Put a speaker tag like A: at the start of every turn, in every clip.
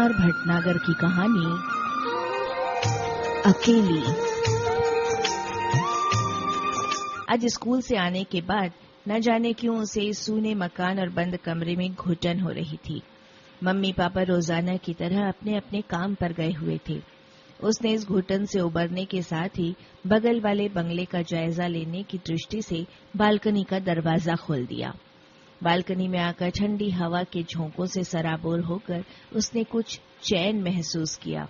A: कुमार भटनागर की कहानी अकेली। आज स्कूल से आने के बाद न जाने क्यों उसे सूने मकान और बंद कमरे में घुटन हो रही थी। मम्मी पापा रोजाना की तरह अपने अपने काम पर गए हुए थे। उसने इस घुटन से उबरने के साथ ही बगल वाले बंगले का जायजा लेने की दृष्टि से बालकनी का दरवाजा खोल दिया। बालकनी में आकर ठंडी हवा के झोंकों से सराबोर होकर उसने कुछ चैन महसूस किया।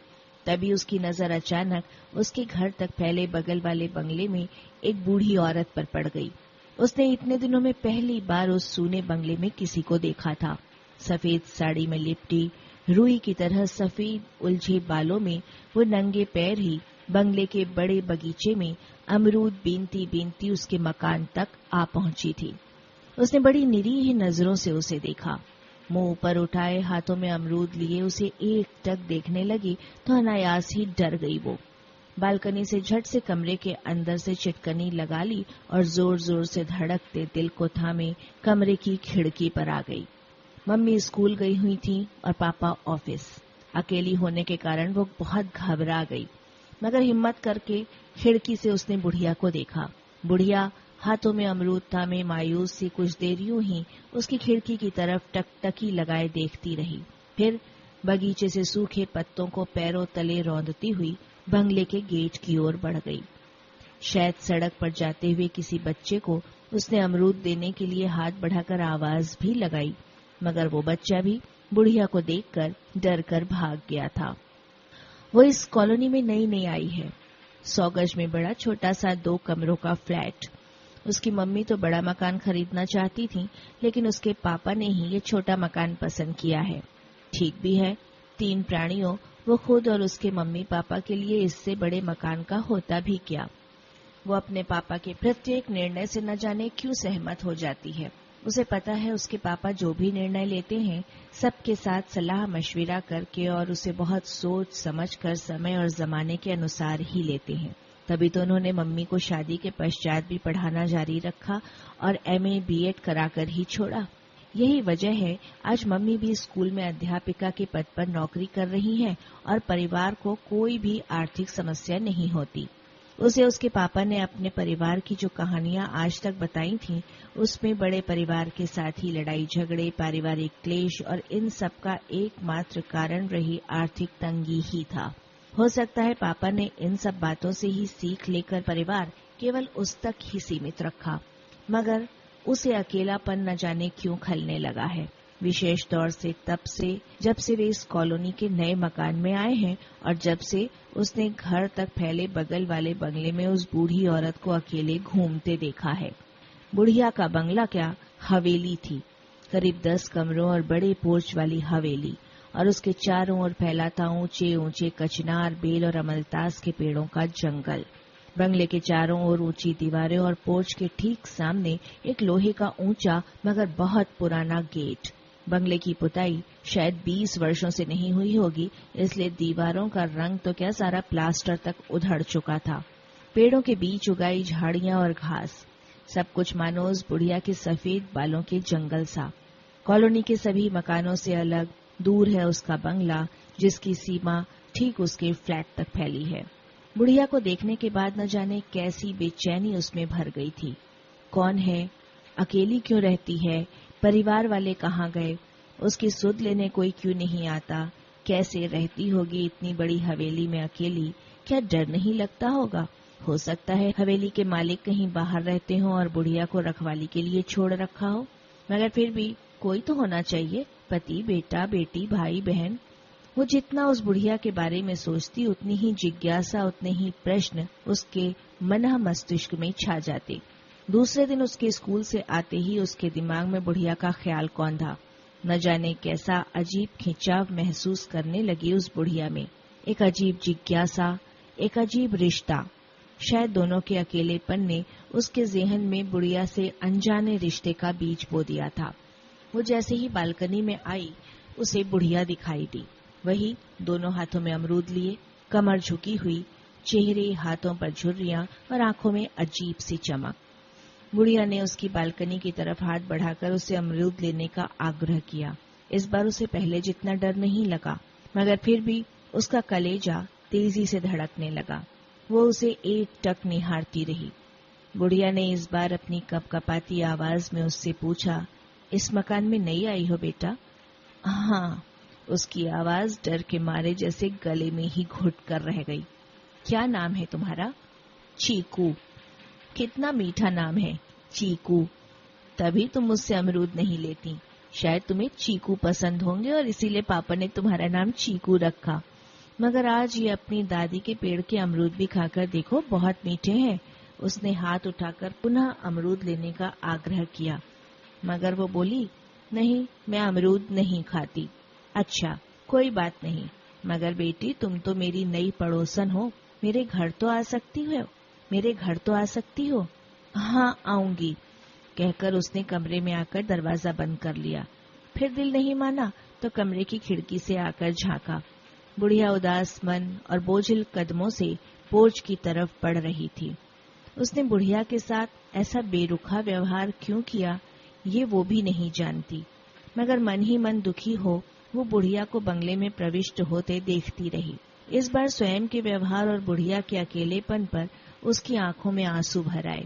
A: तभी उसकी नजर अचानक उसके घर तक फैले बगल वाले बंगले में एक बूढ़ी औरत पर पड़ गई। उसने इतने दिनों में पहली बार उस सूने बंगले में किसी को देखा था। सफेद साड़ी में लिपटी, रुई की तरह सफेद उलझे बालों में वो नंगे पैर ही बंगले के बड़े बगीचे में अमरूद बीनती बीनती उसके मकान तक आ पहुंची थी। उसने बड़ी निरीह नजरों से उसे देखा। मुंह ऊपर उठाए हाथों में अमरूद लिए उसे एकटक देखने लगी तो अनायास ही डर गई। वो बालकनी से झट से कमरे के अंदर से चिटकनी लगा ली और जोर जोर से धड़कते दिल को थामे कमरे की खिड़की पर आ गई। मम्मी स्कूल गई हुई थी और पापा ऑफिस। अकेली होने के कारण वो बहुत घबरा गई, मगर हिम्मत करके खिड़की से उसने बुढ़िया को देखा। बुढ़िया हाथों में अमरूद थामे मायूस सी कुछ देर यूं ही उसकी खिड़की की तरफ टकटकी लगाए देखती रही। फिर बगीचे से सूखे पत्तों को पैरों तले रौंदती हुई बंगले के गेट की ओर बढ़ गई। शायद सड़क पर जाते हुए किसी बच्चे को उसने अमरूद देने के लिए हाथ बढ़ाकर आवाज भी लगाई, मगर वो बच्चा भी बुढ़िया को देखकर डर कर भाग गया था। वो इस कॉलोनी में नई नई आई है। 100 गज में बड़ा छोटा सा 2 कमरों का फ्लैट। उसकी मम्मी तो बड़ा मकान खरीदना चाहती थी, लेकिन उसके पापा ने ही ये छोटा मकान पसंद किया है। ठीक भी है, 3 प्राणियों, वो खुद और उसके मम्मी पापा के लिए इससे बड़े मकान का होता भी क्या। वो अपने पापा के प्रत्येक निर्णय से न जाने क्यों सहमत हो जाती है। उसे पता है उसके पापा जो भी निर्णय लेते हैं सबके साथ सलाह मशविरा करके और उसे बहुत सोच समझ कर समय और जमाने के अनुसार ही लेते हैं। तभी तो उन्होंने मम्मी को शादी के पश्चात भी पढ़ाना जारी रखा और MA BEd कराकर ही छोड़ा। यही वजह है आज मम्मी भी स्कूल में अध्यापिका के पद पर नौकरी कर रही हैं और परिवार को कोई भी आर्थिक समस्या नहीं होती। उसे उसके पापा ने अपने परिवार की जो कहानियां आज तक बताई थीं, उसमें बड़े परिवार के साथ ही लड़ाई झगड़े, पारिवारिक क्लेश और इन सब का एकमात्र कारण रही आर्थिक तंगी ही था। हो सकता है पापा ने इन सब बातों से ही सीख लेकर परिवार केवल उस तक ही सीमित रखा, मगर उसे अकेलापन न जाने क्यों खलने लगा है। विशेष तौर से तब से जब से वे इस कॉलोनी के नए मकान में आए हैं और जब से उसने घर तक फैले बगल वाले बंगले में उस बूढ़ी औरत को अकेले घूमते देखा है। बुढ़िया का बंगला क्या, हवेली थी, करीब 10 कमरों और बड़े पोर्च वाली हवेली, और उसके चारों ओर फैला था ऊंचे ऊंचे कचनार, बेल और अमलतास के पेड़ों का जंगल। बंगले के चारों ओर ऊंची दीवारें और पोर्च के ठीक सामने एक लोहे का ऊंचा मगर बहुत पुराना गेट। बंगले की पुताई शायद 20 वर्षों से नहीं हुई होगी, इसलिए दीवारों का रंग तो क्या सारा प्लास्टर तक उधड़ चुका था। पेड़ों के बीच उगाई झाड़ियां और घास, सब कुछ मानो उस बुढ़िया के सफेद बालों के जंगल सा। कॉलोनी के सभी मकानों से अलग दूर है उसका बंगला, जिसकी सीमा ठीक उसके फ्लैट तक फैली है। बुढ़िया को देखने के बाद न जाने कैसी बेचैनी उसमें भर गई थी। कौन है, अकेली क्यों रहती है, परिवार वाले कहाँ गए, उसकी सुध लेने कोई क्यों नहीं आता, कैसे रहती होगी इतनी बड़ी हवेली में अकेली, क्या डर नहीं लगता होगा। हो सकता है हवेली के मालिक कहीं बाहर रहते हों और बुढ़िया को रखवाली के लिए छोड़ रखा हो, मगर फिर भी कोई तो होना चाहिए, पति, बेटा, बेटी, भाई, बहन। वो जितना उस बुढ़िया के बारे में सोचती उतनी ही जिज्ञासा, उतने ही प्रश्न उसके मन मस्तिष्क में छा जाते। दूसरे दिन उसके स्कूल से आते ही उसके दिमाग में बुढ़िया का ख्याल कौंधा। न जाने कैसा अजीब खिंचाव महसूस करने लगी उस बुढ़िया में, एक अजीब जिज्ञासा, एक अजीब रिश्ता। शायद दोनों के अकेलेपन ने उसके ज़हन में बुढ़िया से अनजाने रिश्ते का बीज बो दिया था। वो जैसे ही बालकनी में आई उसे बुढ़िया दिखाई दी, वही दोनों हाथों में अमरूद लिए, कमर झुकी हुई, चेहरे हाथों पर झुर्रियां और आंखों में अजीब सी चमक। बुढ़िया ने उसकी बालकनी की तरफ हाथ बढ़ाकर उसे अमरूद लेने का आग्रह किया। इस बार उसे पहले जितना डर नहीं लगा। मगर फिर भी उसका कलेजा तेजी से धड़कने लगा। वो उसे एकटक निहारती रही। बुढ़िया ने इस बार अपनी कपकपाती आवाज में उससे पूछा, इस मकान में नई आई हो बेटा? हाँ। उसकी आवाज डर के मारे जैसे गले में ही घुट कर रह गई। क्या नाम है तुम्हारा? चीकू। कितना मीठा नाम है, चीकू। तभी तुम मुझसे अमरूद नहीं लेती। शायद तुम्हें चीकू पसंद होंगे और इसीलिए पापा ने तुम्हारा नाम चीकू रखा। मगर आज ये अपनी दादी के पेड़ के अमरूद भी खाकर देखो, बहुत मीठे हैं। उसने हाथ उठाकर पुनः अमरूद लेने का आग्रह किया, मगर वो बोली, नहीं, मैं अमरूद नहीं खाती। अच्छा, कोई बात नहीं, मगर बेटी तुम तो मेरी नई पड़ोसन हो, मेरे घर तो आ सकती हो, मेरे घर तो आ सकती हो। हाँ, आऊंगी, कहकर उसने कमरे में आकर दरवाजा बंद कर लिया। फिर दिल नहीं माना तो कमरे की खिड़की से आकर झांका। बुढ़िया उदास मन और बोझिल कदमों से पोर्च की तरफ बढ़ रही थी। उसने बुढ़िया के साथ ऐसा बेरुखा व्यवहार क्यों किया, ये वो भी नहीं जानती, मगर मन ही मन दुखी हो वो बुढ़िया को बंगले में प्रविष्ट होते देखती रही। इस बार स्वयं के व्यवहार और बुढ़िया के अकेलेपन पर उसकी आंखों में आंसू भर आए।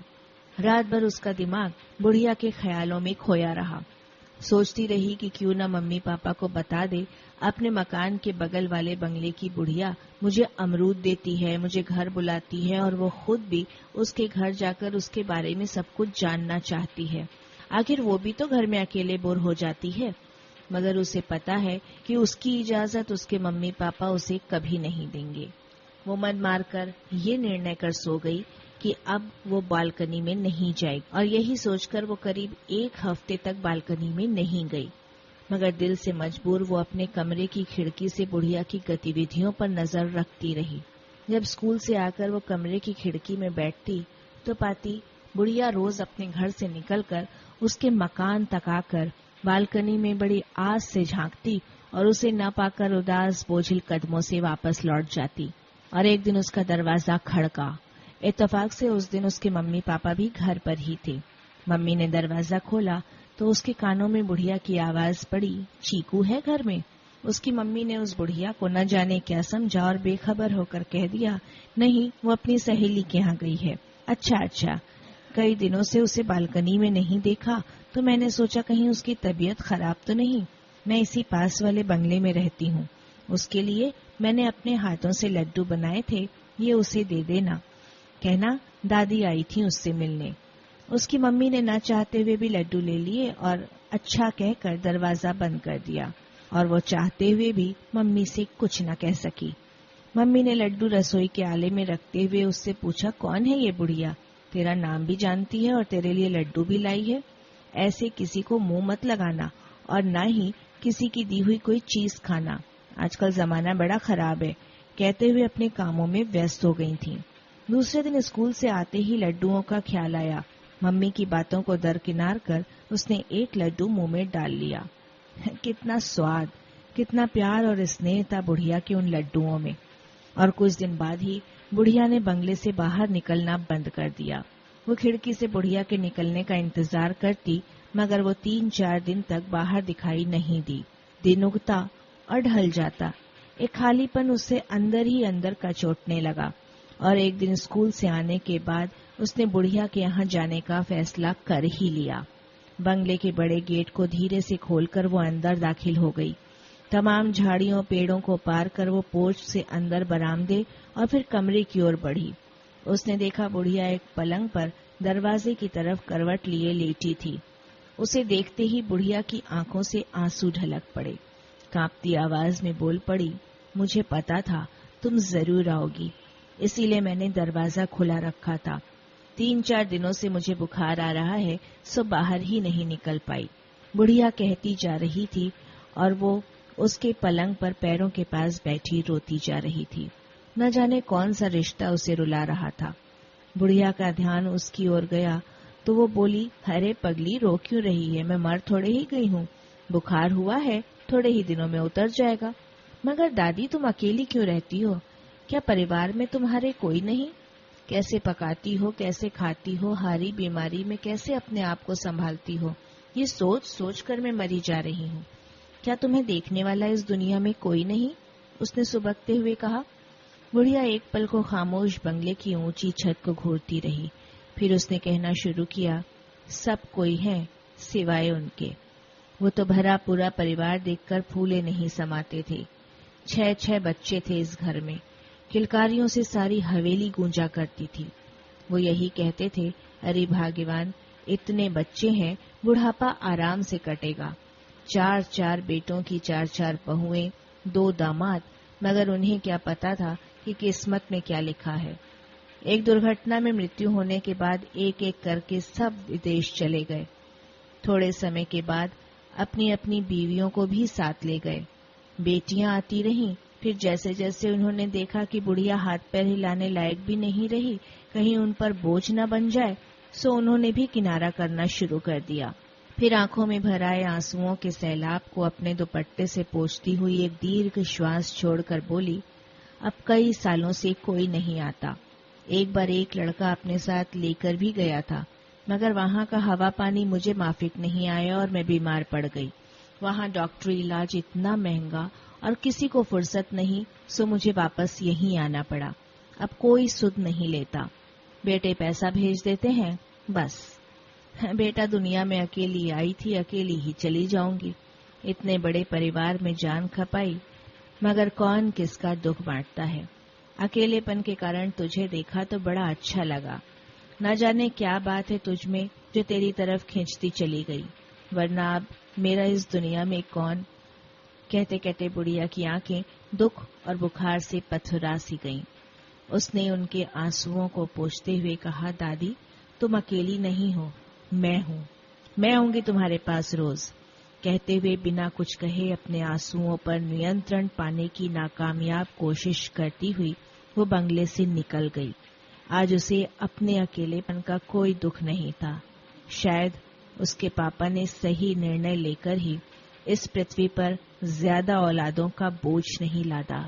A: रात भर उसका दिमाग बुढ़िया के ख्यालों में खोया रहा। सोचती रही कि क्यों न मम्मी पापा को बता दे, अपने मकान के बगल वाले बंगले की बुढ़िया मुझे अमरूद देती है, मुझे घर बुलाती है और वो खुद भी उसके घर जाकर उसके बारे में सब कुछ जानना चाहती है। आखिर वो भी तो घर में अकेले बोर हो जाती है। मगर उसे पता है कि उसकी इजाजत उसके मम्मी पापा उसे कभी नहीं देंगे। वो मन मारकर ये निर्णय कर सो गई कि अब वो बालकनी में नहीं जाएगी, और यही सोचकर वो करीब 1 हफ्ते तक बालकनी में नहीं गई। मगर दिल से मजबूर वो अपने कमरे की खिड़की से बुढ़िया की गतिविधियों पर नजर रखती रही। जब स्कूल से आकर वो कमरे की खिड़की में बैठती तो पाती बुढ़िया रोज अपने घर से निकलकर उसके मकान तक आकर बालकनी में बड़ी आस से झांकती और उसे न पाकर उदास बोझिल कदमों से वापस लौट जाती। और एक दिन उसका दरवाजा खड़का। इत्तेफाक से उस दिन उसके मम्मी पापा भी घर पर ही थे। मम्मी ने दरवाजा खोला तो उसके कानों में बुढ़िया की आवाज पड़ी, चीकू है घर में? उसकी मम्मी ने उस बुढ़िया को न जाने क्या समझा और बेखबर होकर कह दिया, नहीं, वो अपनी सहेली के यहाँ गई है। अच्छा, कई दिनों से उसे बालकनी में नहीं देखा तो मैंने सोचा कहीं उसकी तबीयत खराब तो नहीं। मैं इसी पास वाले बंगले में रहती हूँ। उसके लिए मैंने अपने हाथों से लड्डू बनाए थे, ये उसे दे देना। कहना दादी आई थी उससे मिलने। उसकी मम्मी ने न चाहते हुए भी लड्डू ले लिए और अच्छा कहकर दरवाजा बंद कर दिया, और वो चाहते हुए भी मम्मी से कुछ न कह सकी। मम्मी ने लड्डू रसोई के आले में रखते हुए उससे पूछा, कौन है ये बुढ़िया? तेरा नाम भी जानती है और तेरे लिए लड्डू भी लाई है। ऐसे किसी को मुंह मत लगाना और न ही किसी की दी हुई कोई चीज खाना। आजकल जमाना बड़ा खराब है, कहते हुए अपने कामों में व्यस्त हो गई थीं। दूसरे दिन स्कूल से आते ही लड्डुओं का ख्याल आया। मम्मी की बातों को दरकिनार कर उसने एक लड्डू मुंह में डाल लिया। कितना स्वाद, कितना प्यार और स्नेह था बुढ़िया के उन लड्डुओं में। और कुछ दिन बाद ही बुढ़िया ने बंगले से बाहर निकलना बंद कर दिया। वो खिड़की से बुढ़िया के निकलने का इंतजार करती, मगर वो 3-4 दिन तक बाहर दिखाई नहीं दी। दिन उगता और ढल जाता। एक खालीपन उससे अंदर ही अंदर कचोटने लगा, और एक दिन स्कूल से आने के बाद उसने बुढ़िया के यहाँ जाने का फैसला कर ही लिया। बंगले के बड़े गेट को धीरे से खोलकर वो अंदर दाखिल हो गई। तमाम झाड़ियों पेड़ों को पार कर वो पोर्च से अंदर बरामदे और फिर कमरे की ओर बढ़ी। उसने देखा बुढ़िया एक पलंग पर दरवाजे की तरफ करवट लिए लेटी थी। उसे देखते ही बुढ़िया की आंखों से आंसू ढलक पड़े। कांपती आवाज में बोल पड़ी, मुझे पता था तुम जरूर आओगी, इसीलिए मैंने दरवाजा खुला रखा था। 3-4 दिनों से मुझे बुखार आ रहा है, सो बाहर ही नहीं निकल पाई। बुढ़िया कहती जा रही थी और वो उसके पलंग पर पैरों के पास बैठी रोती जा रही थी। न जाने कौन सा रिश्ता उसे रुला रहा था। बुढ़िया का ध्यान उसकी ओर गया तो वो बोली, अरे पगली, रो क्यों रही है? मैं मर थोड़े ही गई हूँ। बुखार हुआ है, थोड़े ही दिनों में उतर जाएगा। मगर दादी, तुम अकेली क्यों रहती हो? क्या परिवार में तुम्हारे कोई नहीं? कैसे पकाती हो, कैसे खाती हो, हारी बीमारी में कैसे अपने आप को संभालती हो? ये सोच सोच कर मैं मरी जा रही हूँ। क्या तुम्हें देखने वाला इस दुनिया में कोई नहीं? उसने सुबकते हुए कहा। बुढ़िया एक पल को खामोश बंगले की ऊंची छत को घूरती रही। फिर उसने कहना शुरू किया, सब कोई है सिवाय उनके। वो तो भरा पूरा परिवार देखकर फूले नहीं समाते थे। 6 बच्चे थे इस घर में। किलकारियों से सारी हवेली गूंजा करती थी। वो यही कहते थे, अरे भाग्यवान, इतने बच्चे हैं, बुढ़ापा आराम से कटेगा। 4 बेटों की 4 बहुएं, 2 दामाद, मगर उन्हें क्या पता था कि किस्मत में क्या लिखा है। एक दुर्घटना में मृत्यु होने के बाद एक एक करके सब विदेश चले गए। थोड़े समय के बाद अपनी अपनी बीवियों को भी साथ ले गए। बेटियां आती रहीं, फिर जैसे जैसे उन्होंने देखा कि बुढ़िया हाथ पैर हिलाने लायक भी नहीं रही, कहीं उन पर बोझ न बन जाए, सो उन्होंने भी किनारा करना शुरू कर दिया। फिर आंखों में भर आए आंसुओं के सैलाब को अपने दुपट्टे से पोंछती हुई एक दीर्घ श्वास छोड़कर बोली, अब कई सालों से कोई नहीं आता। एक बार एक लड़का अपने साथ लेकर भी गया था, मगर वहां का हवा पानी मुझे माफिक नहीं आया और मैं बीमार पड़ गई। वहां डॉक्टरी इलाज इतना महंगा और किसी को फुर्सत नहीं, सो मुझे वापस यहीं आना पड़ा। अब कोई सुध नहीं लेता। बेटे पैसा भेज देते हैं, बस। बेटा दुनिया में अकेली आई थी, अकेली ही चली जाऊंगी। इतने बड़े परिवार में जान खपाई, मगर कौन किसका दुख बांटता है। अकेलेपन के कारण तुझे देखा तो बड़ा अच्छा लगा। न जाने क्या बात है तुझ में जो तेरी तरफ खींचती चली गई, वरना अब मेरा इस दुनिया में कौन। कहते कहते बुढ़िया की आंखें दुख और बुखार से पथरा सी गईं। उसने उनके आंसुओं को पोंछते हुए कहा, दादी तुम अकेली नहीं हो, मैं हूँ। मैं आऊंगी तुम्हारे पास रोज। कहते हुए बिना कुछ कहे अपने आंसुओं पर नियंत्रण पाने की नाकामयाब कोशिश करती हुई वो बंगले से निकल गई। आज उसे अपने अकेलेपन का कोई दुख नहीं था। शायद उसके पापा ने सही निर्णय लेकर ही इस पृथ्वी पर ज्यादा औलादों का बोझ नहीं लादा।